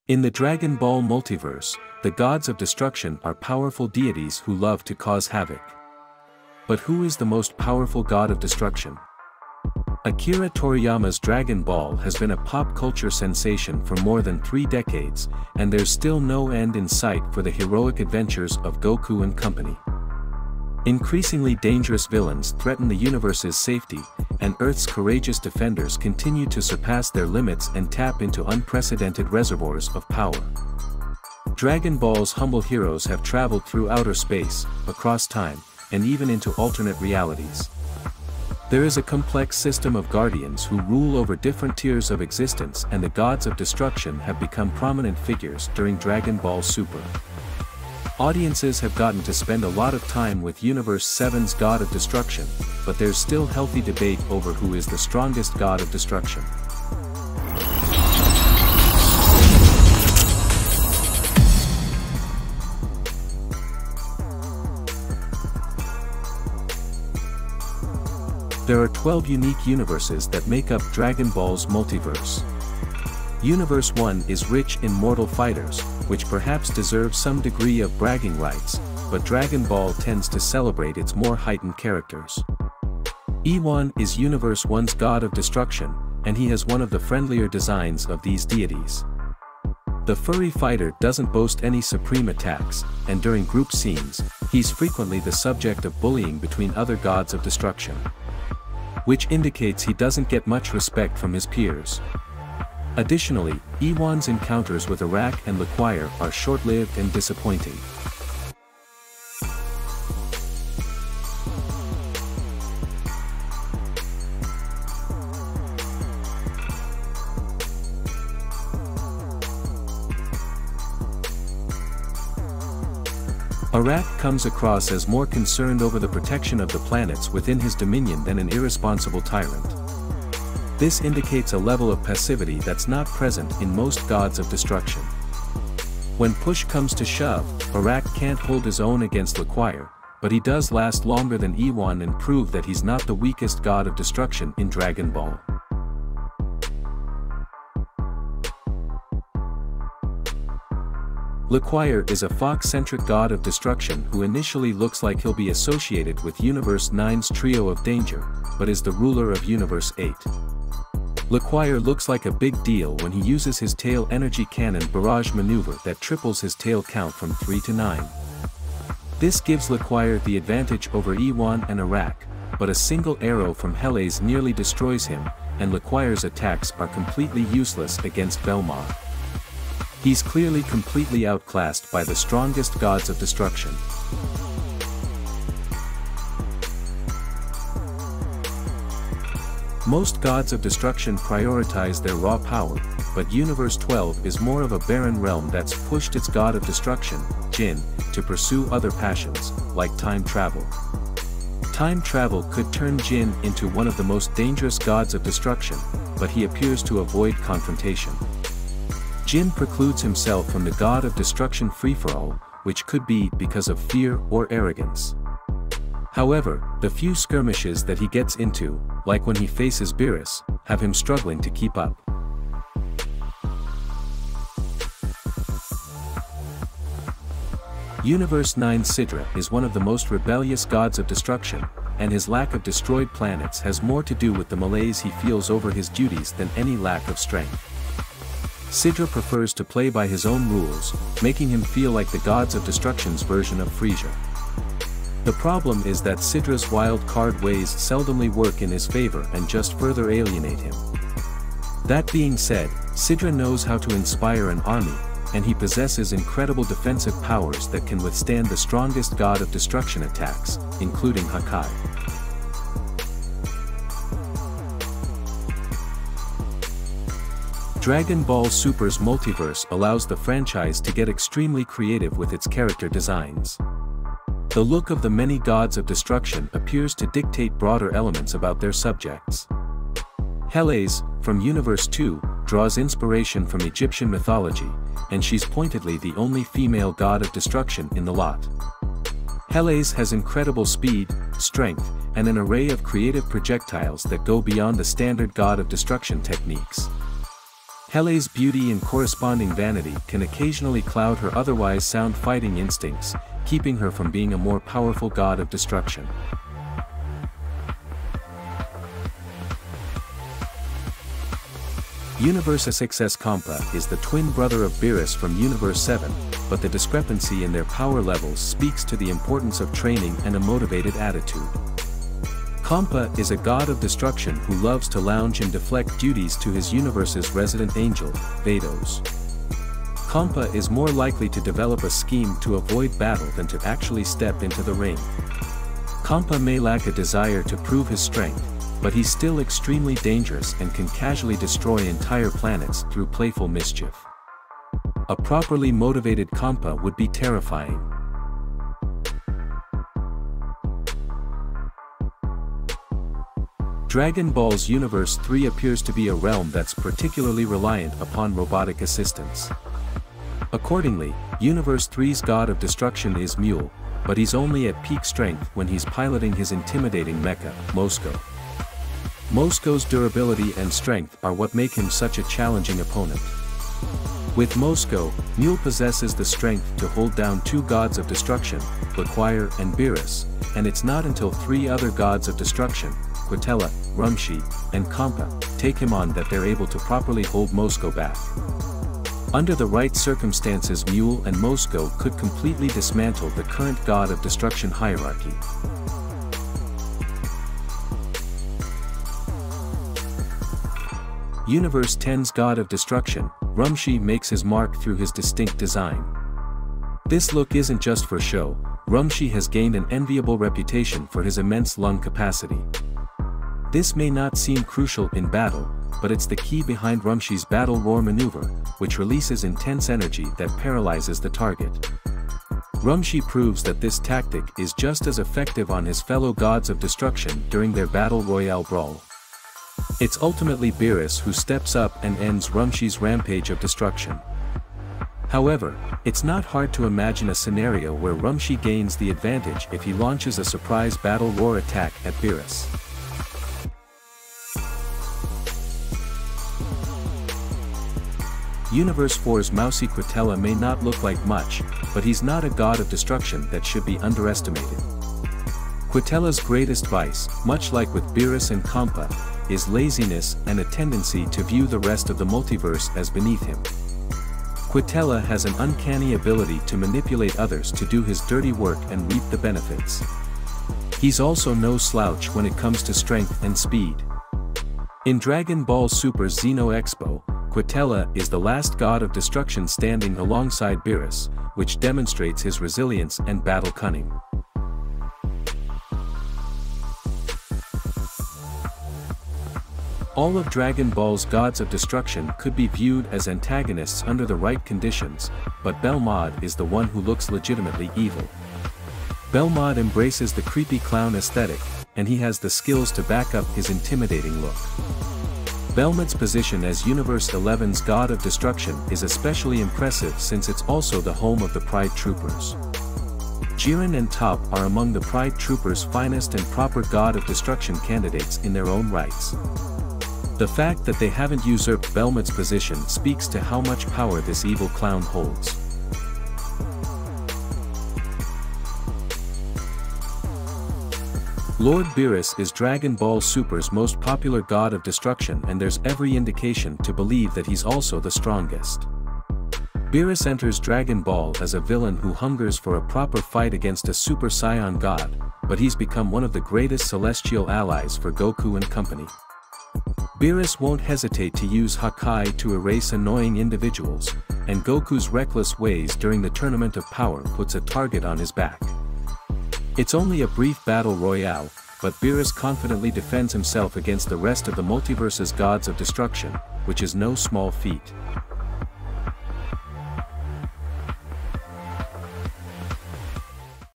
In the Dragon Ball multiverse, the gods of destruction are powerful deities who love to cause havoc. But who is the most powerful god of destruction? Akira Toriyama's Dragon Ball has been a pop culture sensation for more than 3 decades, and there's still no end in sight for the heroic adventures of Goku and company. Increasingly dangerous villains threaten the universe's safety, and Earth's courageous defenders continue to surpass their limits and tap into unprecedented reservoirs of power. Dragon Ball's humble heroes have traveled through outer space, across time, and even into alternate realities. There is a complex system of guardians who rule over different tiers of existence, and the gods of destruction have become prominent figures during Dragon Ball Super. Audiences have gotten to spend a lot of time with Universe 7's God of Destruction, but there's still healthy debate over who is the strongest God of destruction. There are 12 unique universes that make up Dragon Ball's multiverse. Universe 1 is rich in mortal fighters, which perhaps deserve some degree of bragging rights, but Dragon Ball tends to celebrate its more heightened characters. E1 is Universe 1's god of destruction, and he has one of the friendlier designs of these deities. The furry fighter doesn't boast any supreme attacks, and during group scenes, he's frequently the subject of bullying between other gods of destruction, which indicates he doesn't get much respect from his peers. Additionally, E1's encounters with ARAK and LIQUIIR are short-lived and disappointing. ARAK comes across as more concerned over the protection of the planets within his dominion than an irresponsible tyrant. This indicates a level of passivity that's not present in most gods of destruction. When push comes to shove, ARAK can't hold his own against LIQUIIR, but he does last longer than E1 and prove that he's not the weakest god of destruction in Dragon Ball. LIQUIIR is a fox-centric god of destruction who initially looks like he'll be associated with Universe 9's trio of danger, but is the ruler of Universe 8. LIQUIIR looks like a big deal when he uses his tail energy cannon barrage maneuver that triples his tail count from 3 to 9. This gives LIQUIIR the advantage over E1 and ARAK, but a single arrow from HELES nearly destroys him, and LIQUIIR's attacks are completely useless against Belmar. He's clearly completely outclassed by the strongest gods of destruction. Most gods of destruction prioritize their raw power, but Universe 12 is more of a barren realm that's pushed its god of destruction, GIIN, to pursue other passions, like time travel. Time travel could turn GIIN into one of the most dangerous gods of destruction, but he appears to avoid confrontation. GIIN precludes himself from the god of destruction free-for-all, which could be because of fear or arrogance. However, the few skirmishes that he gets into, like when he faces Beerus, have him struggling to keep up. Universe 9 Sidra is one of the most rebellious gods of destruction, and his lack of destroyed planets has more to do with the malaise he feels over his duties than any lack of strength. Sidra prefers to play by his own rules, making him feel like the gods of destruction's version of Frisia. The problem is that Sidra's wild card ways seldomly work in his favor and just further alienate him. That being said, Sidra knows how to inspire an army, and he possesses incredible defensive powers that can withstand the strongest god of destruction attacks, including Hakai. Dragon Ball Super's multiverse allows the franchise to get extremely creative with its character designs. The look of the many gods of destruction appears to dictate broader elements about their subjects. HELES, from Universe 2, draws inspiration from Egyptian mythology, and she's pointedly the only female god of destruction in the lot. HELES has incredible speed, strength, and an array of creative projectiles that go beyond the standard god of destruction techniques. HELES' beauty and corresponding vanity can occasionally cloud her otherwise sound fighting instincts, keeping her from being a more powerful god of destruction. Universe 6's CHAMPA is the twin brother of Beerus from Universe 7, but the discrepancy in their power levels speaks to the importance of training and a motivated attitude. CHAMPA is a god of destruction who loves to lounge and deflect duties to his universe's resident angel, Vados. CHAMPA is more likely to develop a scheme to avoid battle than to actually step into the ring. CHAMPA may lack a desire to prove his strength, but he's still extremely dangerous and can casually destroy entire planets through playful mischief. A properly motivated CHAMPA would be terrifying. Dragon Ball's Universe 3 appears to be a realm that's particularly reliant upon robotic assistance. Accordingly, Universe 3's god of destruction is MULE, but he's only at peak strength when he's piloting his intimidating mecha, MOSCO. MOSCO's durability and strength are what make him such a challenging opponent. With MOSCO, MULE possesses the strength to hold down two gods of destruction, LIQUIIR and Beerus, and it's not until three other gods of destruction, CUDDLY, RUMSSHI, and CHAMPA, take him on that they're able to properly hold MOSCO back. Under the right circumstances, MULE and MOSCO could completely dismantle the current god of destruction hierarchy. Universe 10's god of destruction, RUMSSHI, makes his mark through his distinct design. This look isn't just for show. RUMSSHI has gained an enviable reputation for his immense lung capacity. This may not seem crucial in battle, but it's the key behind RUMSSHI's battle roar maneuver, which releases intense energy that paralyzes the target. RUMSSHI proves that this tactic is just as effective on his fellow gods of destruction during their battle royale brawl. It's ultimately Beerus who steps up and ends RUMSSHI's rampage of destruction. However, it's not hard to imagine a scenario where RUMSSHI gains the advantage if he launches a surprise battle roar attack at Beerus. Universe 4's mousy CUDDLY may not look like much, but he's not a god of destruction that should be underestimated. CUDDLY's greatest vice, much like with Beerus and CHAMPA, is laziness and a tendency to view the rest of the multiverse as beneath him. CUDDLY has an uncanny ability to manipulate others to do his dirty work and reap the benefits. He's also no slouch when it comes to strength and speed. In Dragon Ball Super Xeno Expo, CUDDLY is the last god of destruction standing alongside Beerus, which demonstrates his resilience and battle cunning. All of Dragon Ball's gods of destruction could be viewed as antagonists under the right conditions, but Belmod is the one who looks legitimately evil. Belmod embraces the creepy clown aesthetic, and he has the skills to back up his intimidating look. Belmod's position as Universe 11's god of destruction is especially impressive since it's also the home of the Pride Troopers. GIIN and Top are among the Pride Troopers' finest and proper god of destruction candidates in their own rights. The fact that they haven't usurped Belmod's position speaks to how much power this evil clown holds. Lord Beerus is Dragon Ball Super's most popular god of destruction, and there's every indication to believe that he's also the strongest. Beerus enters Dragon Ball as a villain who hungers for a proper fight against a Super Saiyan god, but he's become one of the greatest celestial allies for Goku and company. Beerus won't hesitate to use Hakai to erase annoying individuals, and Goku's reckless ways during the Tournament of Power puts a target on his back. It's only a brief battle royale, but Beerus confidently defends himself against the rest of the multiverse's gods of destruction, which is no small feat.